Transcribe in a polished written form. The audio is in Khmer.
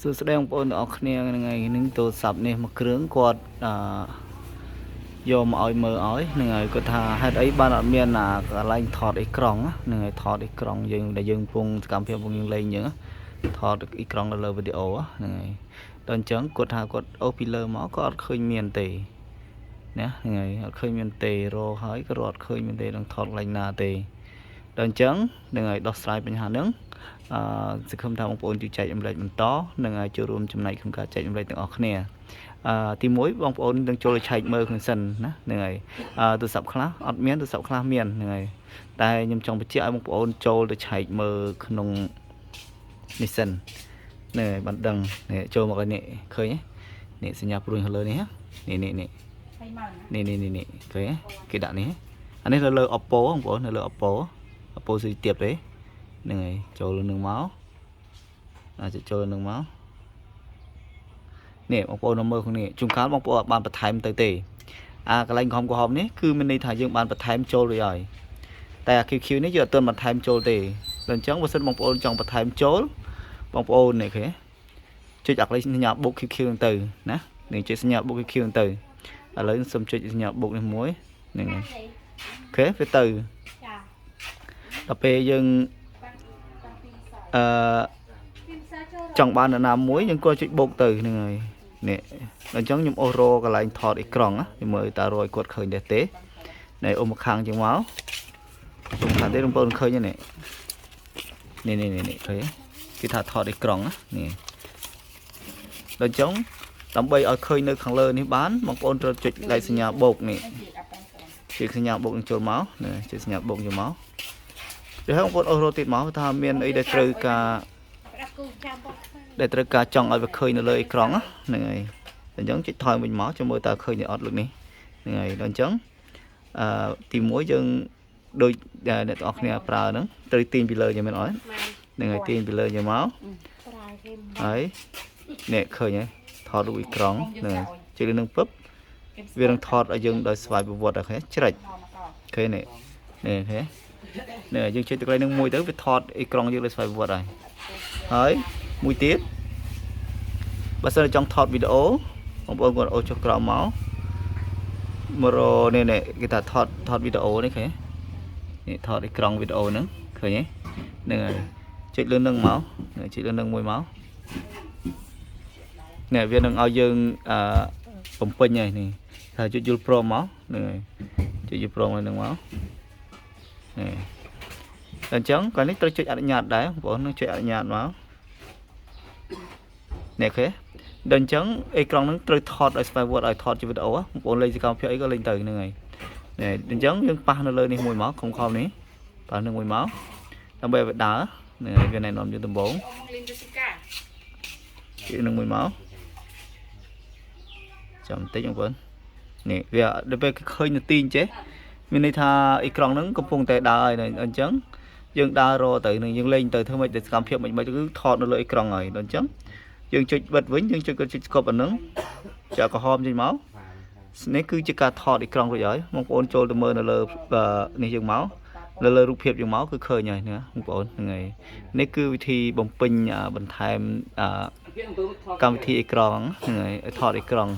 សួស្តីបងប្អូនទាំងអស់គ្នាថ្ងៃនេះទូរស័ព្ទនេះមួយគ្រឿងគាត់យកមកឲ្យមើលឲ្យហ្នឹងហើយគាត់ថាហេតុអីបានអត់មានកន្លែងថតអេក្រង់ហ្នឹងហើយថតអេក្រង់យើងដែលយើងពងសកម្មភាពយើងលេងអញ្ចឹងថតអេក្រង់នៅលើវីដេអូហ្នឹងហើយដល់អញ្ចឹងគាត់ថាគាត់អូសពីលើមកក៏អត់ឃើញមានទេណាហ្នឹងហើយអត់ឃើញមានទេរកហើយក៏អត់ឃើញមានទេនឹងថតកន្លែងណាទេដល់អញ្ចឹងហ្នឹងហើយដោះស្រាយបញ្ហាហ្នឹងសង្ឃឹមថាបងប្អូនជួយចែករំលែកបន្តនិងចូលរួមចំណែកក្នុងការចែករំលែកទាំងអស់គ្នាទី1បងប្អូននឹងចូលឆែកមើលក្នុងសិនណាហ្នឹងហើយទូរស័ព្ទខ្លះអត់មានទូរស័ព្ទខ្លះមានហ្នឹងហើយតែខ្ញុំចង់បញ្ជាក់ឲ្យបងប្អូនចូលទៅឆែកមើលក្នុងនេះសិននេះបានដឹងនេះចូលមកនេះឃើញនេះសញ្ញាព្រួយខាងលើនេះនេះឃើញគេដាក់នេះអានេះលើ Oppo បងប្អូននៅលើ Oppo ស៊ីទៀបទេហ្នឹងហើយចូលនឹងមកអាចចូលនឹងមកនេះបងប្អូនមើលខាងនេះជួនកាលបងប្អូនបានបន្ថែមទៅទេកន្លែងកំហំនេះគឺមានន័យថាយើងបានបន្ថែមចូលរួចហើយតែ QQ នេះយើងអត់ទាន់បន្ថែមចូលទេដល់អញ្ចឹងបើសិនបងប្អូនចង់បន្ថែមចូលបងប្អូននេះឃើញចុចអាកន្លែងសញ្ញាបុក QQ ហ្នឹងទៅណានេះចុចសញ្ញាបុក QQ ហ្នឹងទៅឥឡូវសូមចុចសញ្ញាបុកនេះមួយហ្នឹងហើយអូខេវាទៅដល់ពេលយើងចង់បានណាមួយយើងក៏ចុចបូកទៅហ្នឹងហើយនេះដល់អញ្ចឹងខ្ញុំអូសរកន្លែងថតអេក្រង់ខ្ញុំមើលតើរយគាត់ឃើញទេនេះអ៊ុំមកខាងជាងមកខ្ញុំខាងទេបងប្អូនឃើញទេនេះឃើញគេថាថតអេក្រង់នេះដល់អញ្ចឹងដើម្បីឲ្យឃើញនៅខាងលើនេះបានបងប្អូនត្រូវចុចលេខសញ្ញាបូកនេះចុចសញ្ញាបូកនឹងចូលមកនេះចុចសញ្ញាបូកចូលមកហើយបងប្អូនអូសរកទៀតមកថាមានអីដែលត្រូវការចង់ឲ្យវាឃើញនៅលើអេក្រង់ហ្នឹងហើយអញ្ចឹងចុចថយវិញមកចាំមើលតើឃើញទេអត់លើកនេះហ្នឹងហើយដល់អញ្ចឹងទី1យើងដូចអ្នកទាំងអស់គ្នាប្រើហ្នឹងត្រូវទាញពីលើយ៉ាងមែនអត់ហ្នឹងហើយទាញពីលើយ៉ាងមកហើយនេះឃើញហើយថតរូបអេក្រង់ហ្នឹងហើយចុចលើនឹងពឹបវានឹងថតឲ្យយើងដោយស្វ័យប្រវត្តិអូខេច្រេចឃើញនេះឃើញនេះយើងចុចទៅកន្លែងនឹងមួយទៅវាថតអេក្រង់យើងដោយស្វ័យប្រវត្តិហើយមួយទៀតបើសិនចង់ថតវីដេអូបងប្អូនគាត់អូសចុះក្រោមមករនេះគេថាថតវីដេអូនេះឃើញនេះថតអេក្រង់វីដេអូហ្នឹងឃើញហ្នឹងហើយចុចលើនឹងមកចុចលើនឹងមួយមកនេះវានឹងឲ្យយើងបំពេញហើយនេះថាចុចយល់ព្រមមកហ្នឹងហើយចុចយល់ព្រមហើយនឹងមកនេះអញ្ចឹងកាលនេះត្រូវចុចអនុញ្ញាតដែរបងប្អូននឹងចុចអនុញ្ញាតមកនេះឃើញដល់អញ្ចឹងអេក្រង់ហ្នឹងត្រូវថតឲ្យស្វ័យវត្តឲ្យថតជាវីដេអូបងប្អូនលេងសកម្មភាពអីក៏លេងទៅហ្នឹងហើយនេះអញ្ចឹងយើងប៉ះនៅលើនេះមួយមកខំនេះប៉ះនឹងមួយមកដើម្បីឲ្យវាដើរនេះវាណែនាំយើងដំបូងជិះនឹងមួយមកចាំបន្តិចបងប្អូននេះវាដល់ពេលឃើញនាទីអញ្ចេះមានន័យថាអេក្រង់ហ្នឹងកំពុងតែដើរហើយអញ្ចឹងយើងដើររទៅនឹងយើងលេងទៅធ្វើម៉េចតែសកម្មភាពមិនគឺថតនៅលើអេក្រង់ហើយដល់អញ្ចឹងយើងចុចបិទវិញយើងចុចស្គប់អាហ្នឹងចាក់ក្រហមចេញមកនេះគឺជាការថតអេក្រង់រួចហើយបងប្អូនចូលទៅមើលនៅលើនេះយើងមកលើរូបភាពយើងមកគឺឃើញហើយណាបងប្អូនហ្នឹងហើយនេះគឺវិធីបំពេញបន្ថែមកម្មវិធីអេក្រង់ហ្នឹងហើយថតអេក្រង់